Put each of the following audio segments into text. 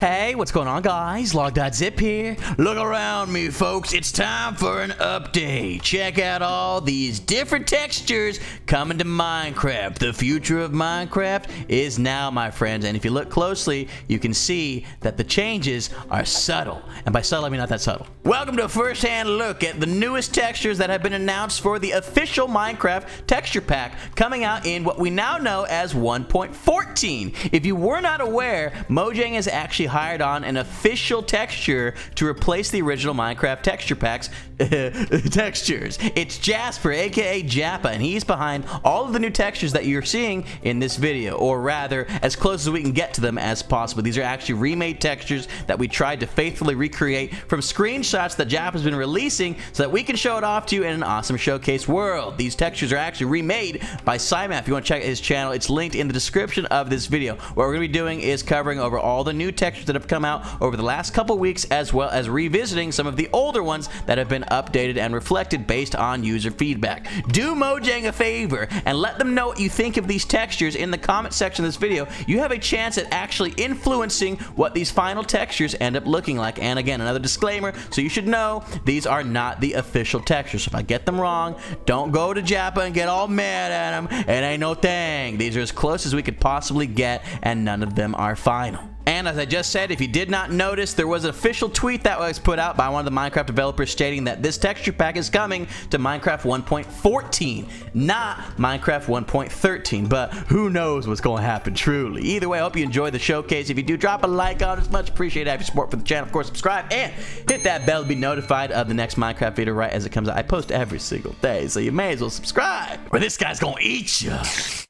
Hey, what's going on, guys? Logdotzip here. Look around me, folks. It's time for an update. Check out all these different textures coming to Minecraft. The future of Minecraft is now, my friends. And if you look closely, you can see that the changes are subtle. And by subtle, I mean not that subtle. Welcome to a first-hand look at the newest textures that have been announced for the official Minecraft texture pack coming out in what we now know as 1.14. If you were not aware, Mojang has actually hired on an official texture to replace the original Minecraft texture packs textures. It's Jasper, aka Jappa, and he's behind all of the new textures that you're seeing in this video, or rather, as close as we can get to them as possible. These are actually remade textures that we tried to faithfully recreate from screenshots that Jappa's been releasing so that we can show it off to you in an awesome showcase world. These textures are actually remade by Simap. If you want to check out his channel, it's linked in the description of this video. What we're going to be doing is covering over all the new textures that have come out over the last couple weeks, as well as revisiting some of the older ones that have been updated and reflected based on user feedback. Do Mojang a favor and let them know what you think of these textures in the comment section of this video. You have a chance at actually influencing what these final textures end up looking like. And again, another disclaimer, so you should know these are not the official textures. So if I get them wrong, don't go to Jappa and get all mad at them. It ain't no thing. These are as close as we could possibly get, and none of them are final. And as I just said, if you did not notice, there was an official tweet that was put out by one of the Minecraft developers stating that this texture pack is coming to Minecraft 1.14, not Minecraft 1.13. But who knows what's going to happen, truly. Either way, I hope you enjoy the showcase. If you do, drop a like on it. It's much appreciated. Have your support for the channel. Of course, subscribe and hit that bell to be notified of the next Minecraft video right as it comes out. I post every single day, so you may as well subscribe, or this guy's going to eat you.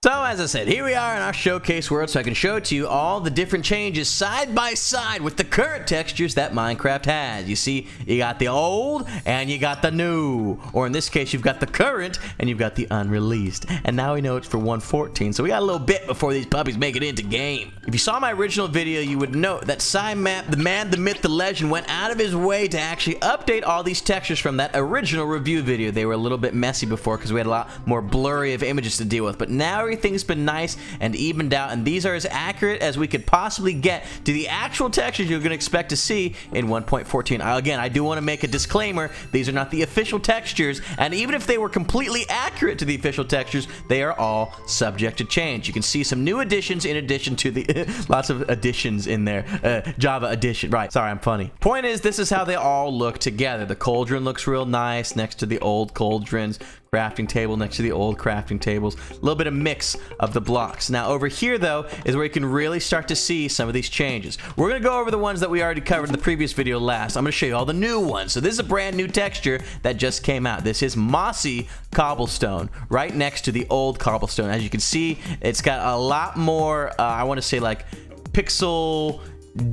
So, as I said, here we are in our showcase world, so I can show to you all the different changes side by side with the current textures that Minecraft has. You see, you got the old and you got the new, or in this case, you've got the current and you've got the unreleased. And now we know it's for 1.14, so we got a little bit before these puppies make it into game. If you saw my original video, you would note that Simap, the man, the myth, the legend, went out of his way to actually update all these textures from that original review video. They were a little bit messy before because we had a lot more blurry of images to deal with, but now everything's been nice and evened out, and these are as accurate as we could possibly get to the actual textures you're going to expect to see in 1.14. Again, I do want to make a disclaimer. These are not the official textures, and even if they were completely accurate to the official textures, they are all subject to change. You can see some new additions in addition to the lots of additions in there. Java addition. Right. Sorry, I'm funny. Point is, this is how they all look together. The cauldron looks real nice next to the old cauldrons. Crafting table next to the old crafting tables. A little bit of mix of the blocks. Now over here though is where you can really start to see some of these changes. We're going to go over the ones that we already covered in the previous video last. I'm going to show you all the new ones. So this is a brand new texture that just came out. This is mossy cobblestone right next to the old cobblestone. As you can see, it's got a lot more I want to say like pixel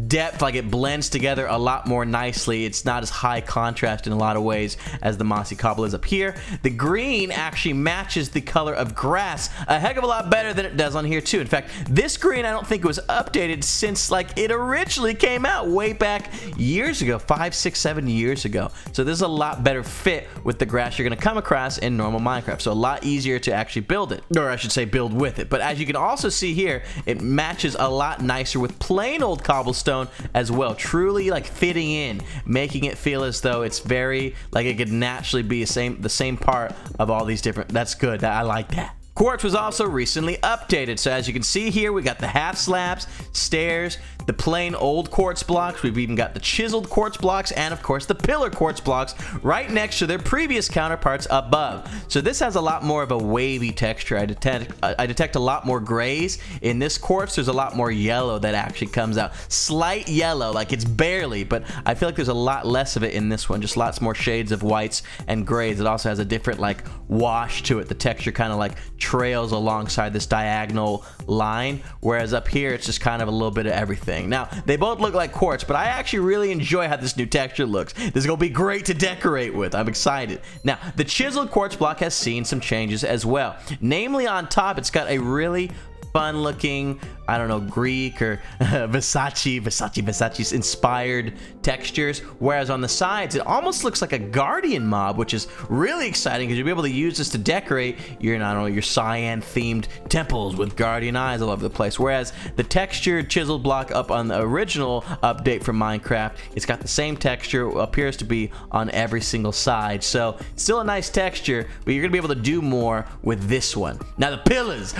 depth, like it blends together a lot more nicely. It's not as high contrast in a lot of ways as the mossy cobble is up here. The green actually matches the color of grass a heck of a lot better than it does on here too. In fact, this green I don't think it was updated since like it originally came out way back years ago, 5, 6, 7 years ago. So this is a lot better fit with the grass you're going to come across in normal Minecraft. So a lot easier to actually build it, or I should say build with it. But as you can also see here, it matches a lot nicer with plain old cobblestone as well, truly like fitting in, making it feel as though it's very like it could naturally be the same part of all these different. That's good. I like that. Quartz was also recently updated, so as you can see here, we got the half slabs, stairs, the plain old quartz blocks. We've even got the chiseled quartz blocks, and of course the pillar quartz blocks right next to their previous counterparts above. So this has a lot more of a wavy texture. I detect a lot more grays in this quartz. There's a lot more yellow that actually comes out, slight yellow, like it's barely, but I feel like there's a lot less of it in this one. Just lots more shades of whites and grays. It also has a different like wash to it. The texture kind of like trails alongside this diagonal line, whereas up here it's just kind of a little bit of everything. Now they both look like quartz, but I actually really enjoy how this new texture looks. This is gonna be great to decorate with. I'm excited. Now the chiseled quartz block has seen some changes as well. Namely, on top it's got a really fun looking I don't know, Greek or Versace inspired textures, whereas on the sides it almost looks like a guardian mob, which is really exciting because you'll be able to use this to decorate your, I don't know, your cyan themed temples with guardian eyes all over the place. Whereas the textured chiseled block up on the original update from Minecraft, it's got the same texture, appears to be on every single side, so still a nice texture, but you're gonna be able to do more with this one. Now the pillars,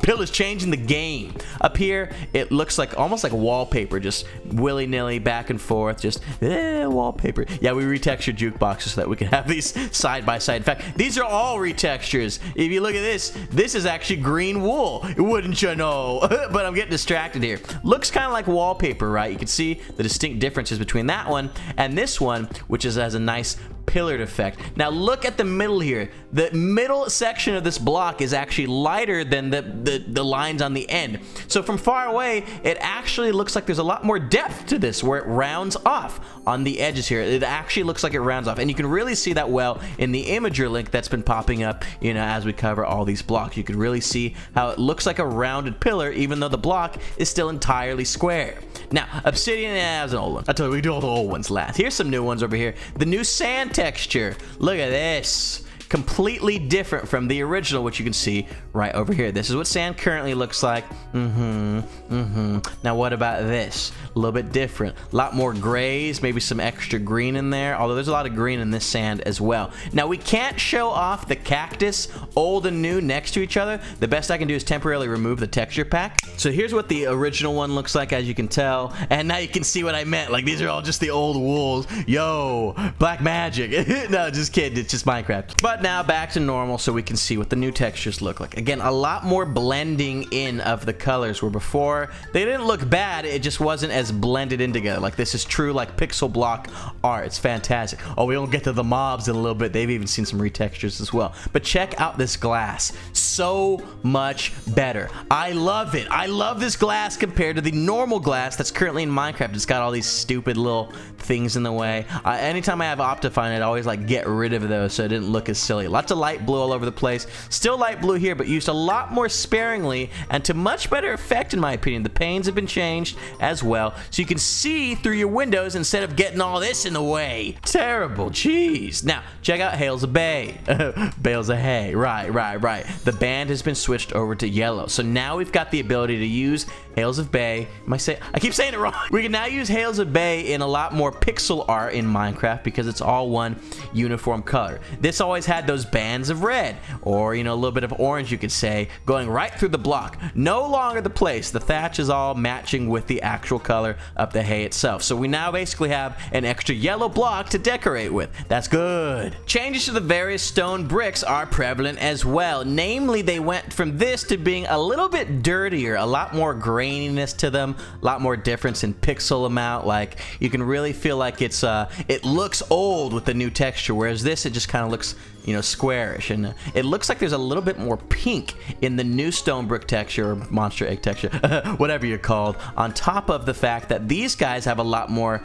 pillars changing the game. Up here it looks like almost like wallpaper, just willy-nilly back and forth, just wallpaper. Yeah, we retextured jukeboxes so that we can have these side by side. In fact, these are all retextures. If you look at this is actually green wool, wouldn't you know? But I'm getting distracted here. Looks kind of like wallpaper, right? You can see the distinct differences between that one and this one, which has a nice pillared effect. Now look at the middle here. The middle section of this block is actually lighter than the lines on the end. So from far away, it actually looks like there's a lot more depth to this, where it rounds off on the edges here. It actually looks like it rounds off, and you can really see that well in the imager link that's been popping up, you know, as we cover all these blocks. You can really see how it looks like a rounded pillar, even though the block is still entirely square. Now, obsidian, that was an old one. I told you we do all the old ones last. Here's some new ones over here. The new sand texture. Look at this. Completely different from the original, which you can see right over here. This is what sand currently looks like. Now what about this? A little bit different. A lot more grays, maybe some extra green in there, although there's a lot of green in this sand as well. Now we can't show off the cactus, old and new, next to each other. The best I can do is temporarily remove the texture pack. So here's what the original one looks like, as you can tell, and now you can see what I meant. Like, these are all just the old wools. Yo, black magic. No, just kidding, it's just Minecraft. But now back to normal so we can see what the new textures look like. Again, a lot more blending in of the colors, where before they didn't look bad, it just wasn't as blended in together. Like, this is true like pixel block art. It's fantastic. Oh, we won't get to the mobs in a little bit. They've even seen some retextures as well. But check out this glass. So much better. I love it. I love this glass compared to the normal glass that's currently in Minecraft. It's got all these stupid little things in the way. Anytime I have Optifine, I'd always like get rid of those so it didn't look as silly. Lots of light blue all over the place. Still light blue here, but used a lot more sparingly and to much better effect, in my opinion. The panes have been changed as well, so you can see through your windows instead of getting all this in the way. Terrible. Jeez. Now, check out Hails of Bay. Bales of hay. Right. The band has been switched over to yellow. So now we've got the ability to use Hails of Bay. I keep saying it wrong. We can now use Hails of Bay in a lot more pixel art in Minecraft because it's all one uniform color. This always had those bands of red, or, you know, a little bit of orange, you could say, going right through the block. No longer the place. The thatch is all matching with the actual color of the hay itself. So we now basically have an extra yellow block to decorate with. That's good. Changes to the various stone bricks are prevalent as well. Namely, they went from this to being a little bit dirtier, a lot more graininess to them, a lot more difference in pixel amount. Like, you can really feel like it's it looks old with the new texture, whereas this, it just kind of looks, you know, squarish, and it looks like there's a little bit more pink in the new stone brick texture, or monster egg texture, whatever you're called, on top of the fact that these guys have a lot more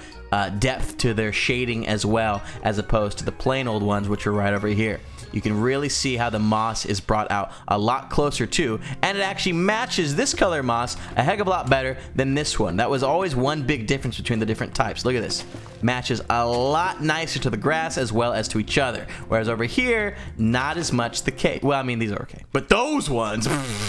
depth to their shading as well, as opposed to the plain old ones, which are right over here. You can really see how the moss is brought out a lot closer too, and it actually matches this color moss a heck of a lot better than this one. That was always one big difference between the different types. Look at this. Matches a lot nicer to the grass as well as to each other, whereas over here, not as much the case. Well, I mean, these are okay, but those ones.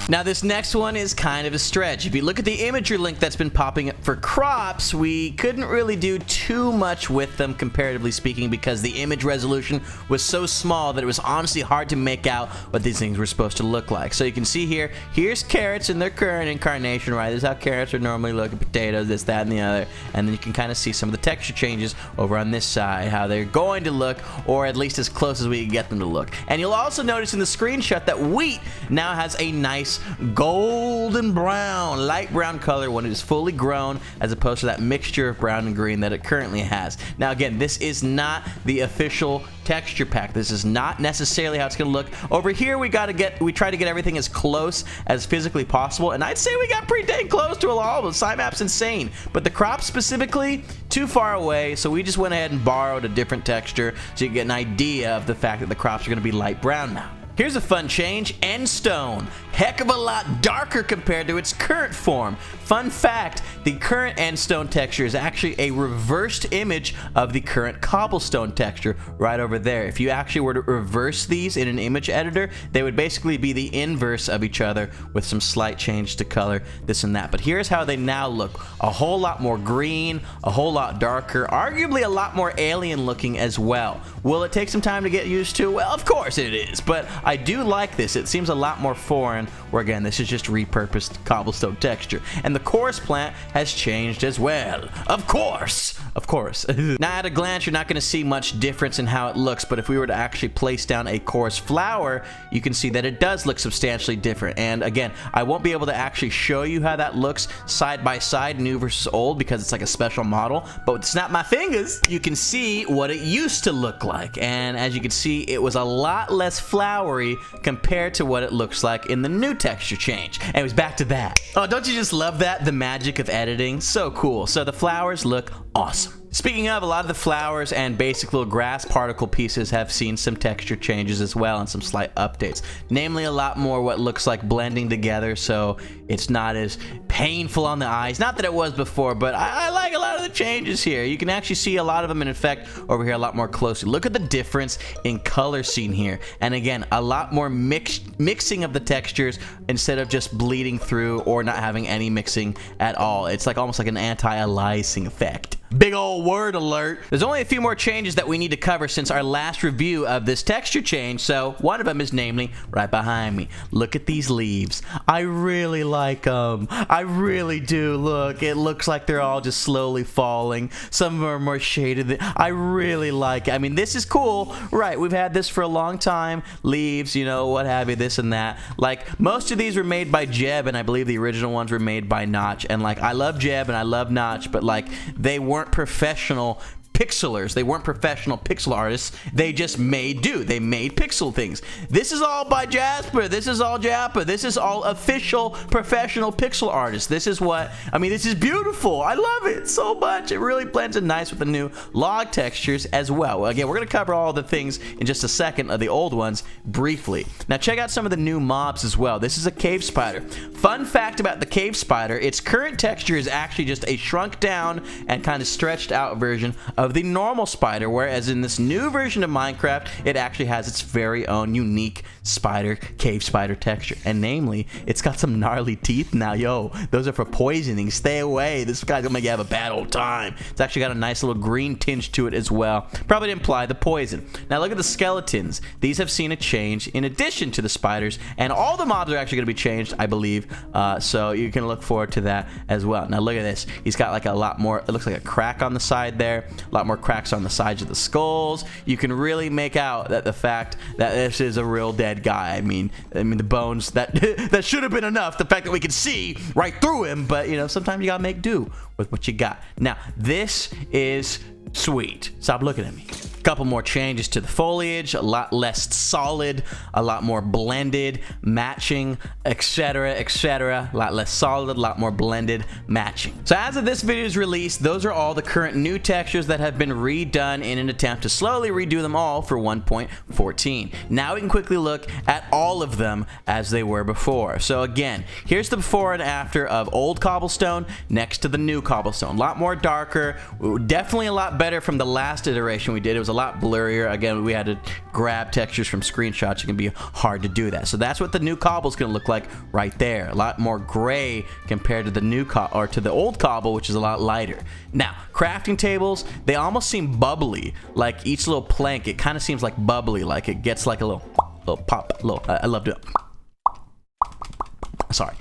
Now this next one is kind of a stretch. If you look at the imagery link that's been popping up for crops, we couldn't really do too much with them, comparatively speaking, because the image resolution was so small that it was honestly hard to make out what these things were supposed to look like. So you can see here, here's carrots in their current incarnation, right? This is how carrots would normally look, at potatoes, this, that, and the other. And then you can kind of see some of the texture changes over on this side, how they're going to look, or at least as close as we can get them to look. And you'll also notice in the screenshot that wheat now has a nice golden brown, light brown color when it is fully grown, as opposed to that mixture of brown and green that it currently has. Now again, this is not the official texture pack. This is not necessarily how it's going to look. Over here, we try to get everything as close as physically possible, and I'd say we got pretty dang close to all of them. Sci-map's insane, but the crop specifically, too far away, so we just went ahead and borrowed a different texture so you get an idea of the fact that the crops are going to be light brown now. Here's a fun change, end stone. Heck of a lot darker compared to its current form. Fun fact, the current end stone texture is actually a reversed image of the current cobblestone texture right over there. If you actually were to reverse these in an image editor, they would basically be the inverse of each other with some slight change to color, this and that. But here's how they now look. A whole lot more green, a whole lot darker, arguably a lot more alien looking as well. Will it take some time to get used to? Well, of course it is, but I do like this. It seems a lot more foreign, where again, this is just repurposed cobblestone texture. And the chorus plant has changed as well. Of course. Of course. Now, at a glance, you're not going to see much difference in how it looks, but if we were to actually place down a chorus flower, you can see that it does look substantially different. And again, I won't be able to actually show you how that looks side by side, new versus old, because it's like a special model, but with Snap My Fingers, you can see what it used to look like. And as you can see, it was a lot less flowery compared to what it looks like in the new texture change. And it was back to that. Oh, don't you just love that? The magic of editing. So cool. So the flowers look awesome. Speaking of, a lot of the flowers and basic little grass particle pieces have seen some texture changes as well and some slight updates. Namely, a lot more what looks like blending together, so it's not as painful on the eyes. Not that it was before, but I like a lot of the changes here. You can actually see a lot of them in effect over here a lot more closely. Look at the difference in color seen here. And again, a lot more mixing of the textures instead of just bleeding through or not having any mixing at all. It's like almost like an anti-aliasing effect. Big old word alert. There's only a few more changes that we need to cover since our last review of this texture change, so one of them is namely right behind me. Look at these leaves. I really like them. I really do. Look, it looks like they're all just slowly falling. Some of them are more shaded. I really like it. I mean, this is cool. Right, we've had this for a long time. Leaves, you know, what have you, this and that. Like, most of these were made by Jeb, and I believe the original ones were made by Notch. And like, I love Jeb and I love Notch, but like, they weren't professional pixelers. They weren't professional pixel artists. They just made do. They made pixel things. This is all by Jasper. This is all Jappa. This is all official professional pixel artists. This is what, I mean, this is beautiful. I love it so much. It really blends in nice with the new log textures as well. Again, we're going to cover all the things in just a second of the old ones briefly. Now check out some of the new mobs as well. This is a cave spider. Fun fact about the cave spider, its current texture is actually just a shrunk down and kind of stretched out version of the normal spider, whereas in this new version of Minecraft, it actually has its very own unique spider, cave spider texture. And namely, it's got some gnarly teeth now. Yo, those are for poisoning. Stay away. This guy's gonna make you have a bad old time. It's actually got a nice little green tinge to it as well, probably to imply the poison. Now look at the skeletons. These have seen a change in addition to the spiders, and all the mobs are actually gonna be changed, I believe, so you can look forward to that as well. Now look at this. He's got like a lot more, it looks like a crack on the side there, a lot more cracks on the sides of the skulls. You can really make out that the fact that this is a real dead guy. I mean the bones, that that should have been enough. The fact that we could see right through him, but you know, sometimes you gotta make do with what you got. Now this is sweet. Stop looking at me. Couple more changes to the foliage, a lot less solid, a lot more blended, matching, etc, etc. A lot less solid, a lot more blended, matching. So as of this video's release, those are all the current new textures that have been redone in an attempt to slowly redo them all for 1.14. Now we can quickly look at all of them as they were before. So again, here's the before and after of old cobblestone next to the new cobblestone. A lot more darker, definitely a lot better from the last iteration we did. It was a lot blurrier. Again, we had to grab textures from screenshots. It can be hard to do that. So that's what the new cobble's going to look like right there. A lot more gray compared to the new or to the old cobble, which is a lot lighter. Now, crafting tables, they almost seem bubbly. Like each little plank, it kind of seems like bubbly, like it gets like a little pop. I love it. Sorry.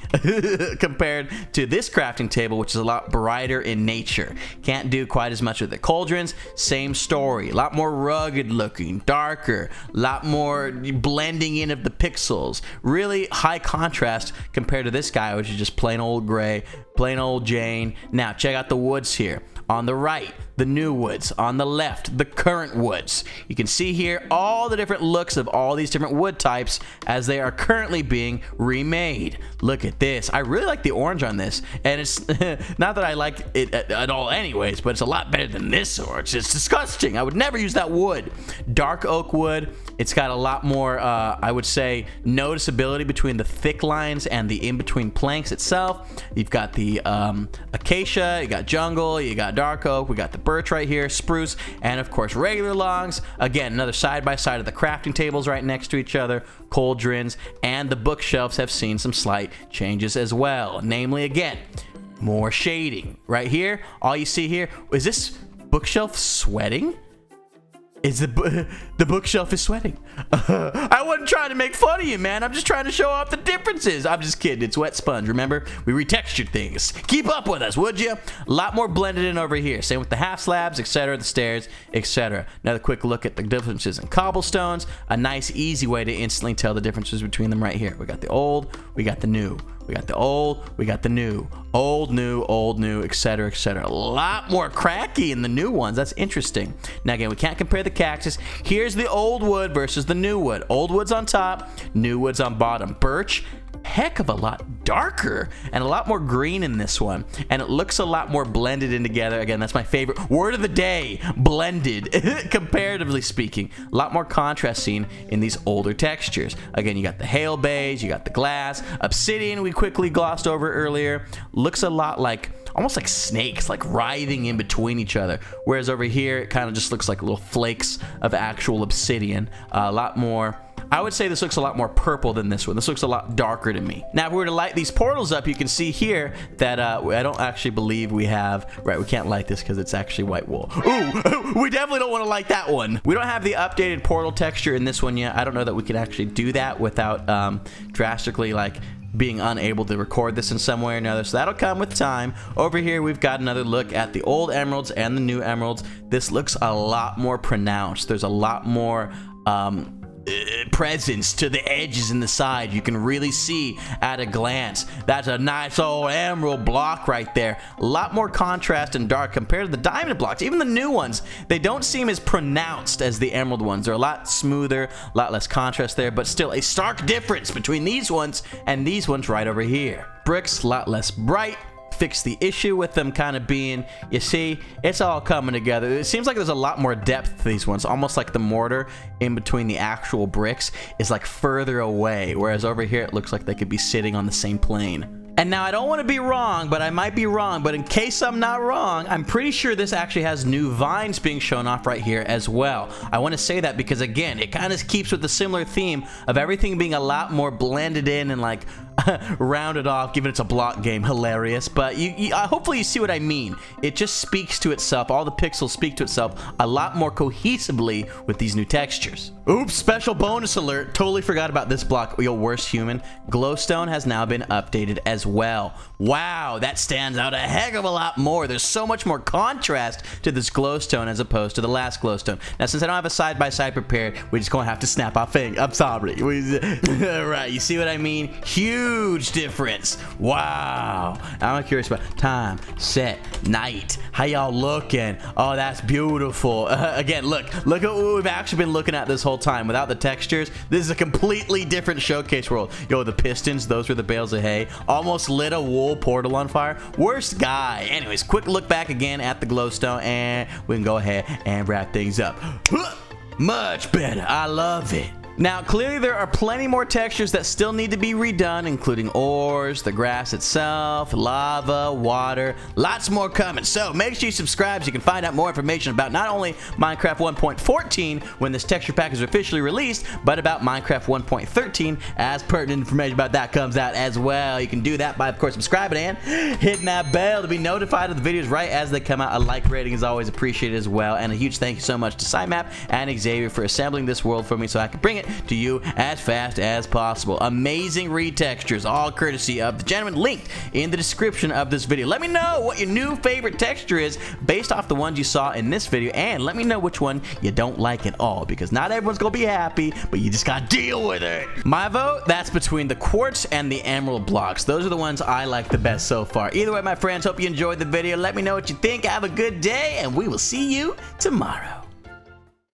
Compared to this crafting table, which is a lot brighter in nature. Can't do quite as much with the cauldrons. Same story. A lot more rugged looking, darker, a lot more blending in of the pixels. Really high contrast compared to this guy, which is just plain old gray, plain old Jane. Now check out the woods here. On the right, the new woods. On the left, the current woods. You can see here all the different looks of all these different wood types as they are currently being remade. Look at this. I really like the orange on this, and it's not that I like it at all anyways, but it's a lot better than this orange. It's disgusting. I would never use that wood. Dark oak wood. It's got a lot more, I would say, noticeability between the thick lines and the in-between planks itself. You've got the acacia, you got jungle, you got dark oak, we got the birch right here, spruce, and of course regular logs. Again, another side-by-side of the crafting tables right next to each other, cauldrons, and the bookshelves have seen some slight changes as well. Namely, again, more shading. Right here, all you see here, is this bookshelf sweating? Is the bookshelf is sweating. I wasn't trying to make fun of you, man. I'm just trying to show off the differences. I'm just kidding. It's wet sponge. Remember, we retextured things. Keep up with us, would you? A lot more blended in over here. Same with the half slabs, etc., the stairs, etc. Another quick look at the differences in cobblestones. A nice, easy way to instantly tell the differences between them right here. We got the old, we got the new. We got the old, we got the new. Old, new, etc., etc. A lot more cracky in the new ones. That's interesting. Now, again, we can't compare the cactus. Here's the old wood versus the new wood. Old wood's on top, new wood's on bottom. Birch, heck of a lot darker and a lot more green in this one, and it looks a lot more blended in together. Again, that's my favorite word of the day, blended. Comparatively speaking, a lot more contrast seen in these older textures. Again, you got the hail beige, you got the glass, obsidian we quickly glossed over earlier. Looks a lot like, almost like snakes, like writhing in between each other, whereas over here it kind of just looks like little flakes of actual obsidian. A lot more, I would say this looks a lot more purple than this one. This looks a lot darker to me. Now, if we were to light these portals up, you can see here that I don't actually believe we have, right, we can't light this because it's actually white wool. Ooh, we definitely don't want to light that one. We don't have the updated portal texture in this one yet. I don't know that we can actually do that without drastically, like, being unable to record this in some way or another, so that'll come with time. Over here, we've got another look at the old emeralds and the new emeralds. This looks a lot more pronounced. There's a lot more presence to the edges and the side. You can really see at a glance. That's a nice old emerald block right there. A lot more contrast and dark compared to the diamond blocks. Even the new ones, they don't seem as pronounced as the emerald ones. They're a lot smoother, a lot less contrast there, but still a stark difference between these ones and these ones right over here. Bricks, a lot less bright. Fix the issue with them kind of being, you see, it's all coming together. It seems like there's a lot more depth to these ones, almost like the mortar in between the actual bricks is like further away, whereas over here it looks like they could be sitting on the same plane. And now I don't want to be wrong, but I might be wrong, but in case I'm not wrong, I'm pretty sure this actually has new vines being shown off right here as well. I want to say that because, again, it kind of keeps with the similar theme of everything being a lot more blended in and like rounded off, given it's a block game. Hilarious, but hopefully you see what I mean. It just speaks to itself. All the pixels speak to itself a lot more cohesively with these new textures. Oops, special bonus alert. Totally forgot about this block. Your worst human. Glowstone has now been updated as well. Wow, that stands out a heck of a lot more. There's so much more contrast to this glowstone as opposed to the last glowstone. Now, since I don't have a side-by-side prepared, we're just gonna have to snap our fingers. I'm sorry. Right, you see what I mean? Huge difference. Wow. I'm curious about time, set, night. How y'all looking? Oh, that's beautiful. Again, look at what we've actually been looking at this whole time. Without the textures, this is a completely different showcase world. Yo, the pistons, those were the bales of hay. Almost lit a wool portal on fire. Worst guy. Anyways, quick look back again at the glowstone, and we can go ahead and wrap things up. Much better. I love it. Now, clearly there are plenty more textures that still need to be redone, including ores, the grass itself, lava, water, lots more coming. So make sure you subscribe so you can find out more information about not only Minecraft 1.14 when this texture pack is officially released, but about Minecraft 1.13 as pertinent information about that comes out as well. You can do that by, of course, subscribing and hitting that bell to be notified of the videos right as they come out. A like rating is always appreciated as well. And a huge thank you so much to SciMap and Xavier for assembling this world for me so I can bring it it to you as fast as possible. Amazing retextures, all courtesy of the gentleman linked in the description of this video. Let me know what your new favorite texture is based off the ones you saw in this video, and let me know which one you don't like at all, because not everyone's gonna be happy, but you just gotta deal with it. My vote, that's between the quartz and the emerald blocks. Those are the ones I like the best so far. Either way, my friends, hope you enjoyed the video. Let me know what you think. Have a good day, and we will see you tomorrow.